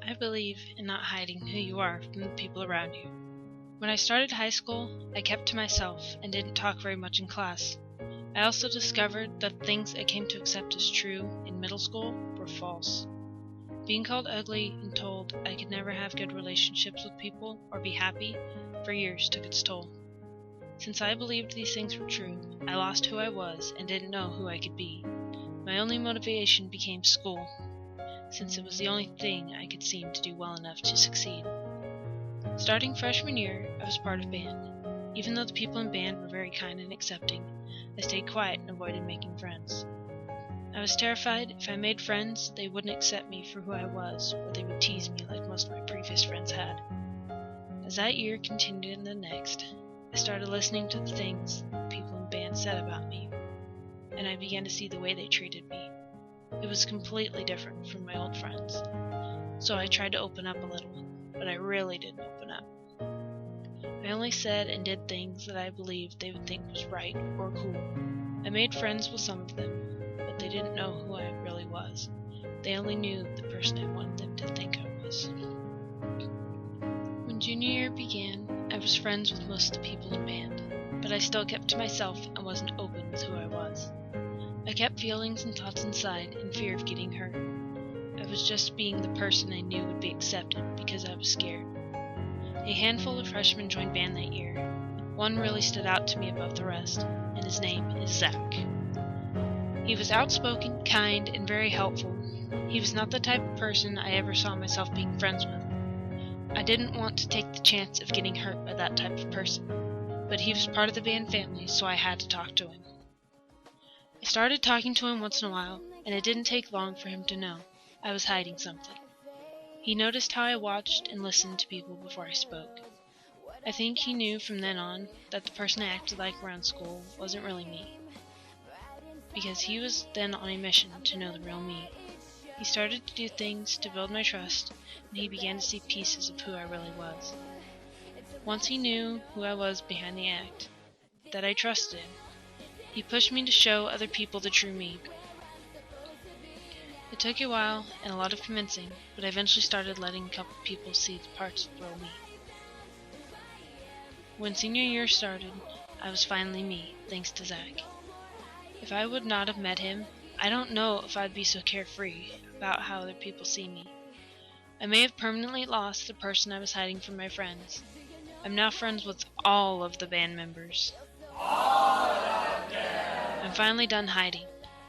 I believe in not hiding who you are from the people around you. When I started high school, I kept to myself and didn't talk very much in class. I also discovered that things I came to accept as true in middle school were false. Being called ugly and told I could never have good relationships with people or be happy for years took its toll. Since I believed these things were true, I lost who I was and didn't know who I could be. My only motivation became school, since it was the only thing I could seem to do well enough to succeed. Starting freshman year, I was part of band. Even though the people in band were very kind and accepting, I stayed quiet and avoided making friends. I was terrified if I made friends, they wouldn't accept me for who I was, or they would tease me like most of my previous friends had. As that year continued into the next, I started listening to the things people in band said about me, and I began to see the way they treated me. It was completely different from my old friends, so I tried to open up a little, but I really didn't open up. I only said and did things that I believed they would think was right or cool. I made friends with some of them, but they didn't know who I really was. They only knew the person I wanted them to think I was. When junior year began, I was friends with most of the people in band, but I still kept to myself and wasn't open with who I was. I kept feelings and thoughts inside in fear of getting hurt. I was just being the person I knew would be accepted because I was scared. A handful of freshmen joined band that year. One really stood out to me above the rest, and his name is Zach. He was outspoken, kind, and very helpful. He was not the type of person I ever saw myself being friends with. I didn't want to take the chance of getting hurt by that type of person, but he was part of the band family, so I had to talk to him. I started talking to him once in a while, and it didn't take long for him to know I was hiding something. He noticed how I watched and listened to people before I spoke. I think he knew from then on that the person I acted like around school wasn't really me, because he was then on a mission to know the real me. He started to do things to build my trust, and he began to see pieces of who I really was. Once he knew who I was behind the act, that I trusted him, he pushed me to show other people the true me. It took a while and a lot of convincing, but I eventually started letting a couple people see the parts of the real me. When senior year started, I was finally me, thanks to Zach. If I would not have met him, I don't know if I'd be so carefree about how other people see me. I may have permanently lost the person I was hiding from my friends. I'm now friends with all of the band members. I'm finally done hiding.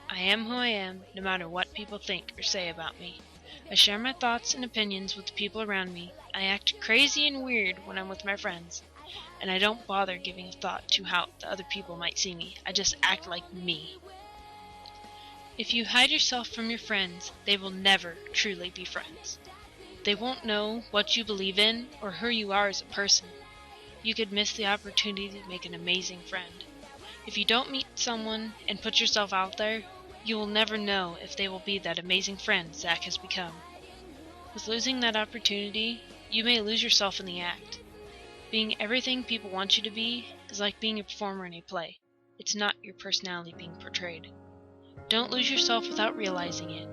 I am who I am, no matter what people think or say about me. I share my thoughts and opinions with the people around me. I act crazy and weird when I'm with my friends. And I don't bother giving a thought to how the other people might see me. I just act like me. If you hide yourself from your friends, they will never truly be friends. They won't know what you believe in or who you are as a person. You could miss the opportunity to make an amazing friend. If you don't meet someone and put yourself out there, you will never know if they will be that amazing friend Zach has become. With losing that opportunity, you may lose yourself in the act. Being everything people want you to be is like being a performer in a play. It's not your personality being portrayed. Don't lose yourself without realizing it.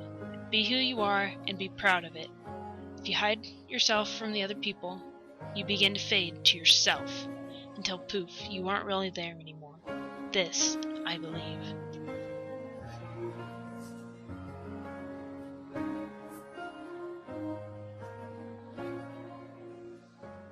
Be who you are and be proud of it. If you hide yourself from the other people, you begin to fade to yourself, until poof, you aren't really there anymore. This, I believe.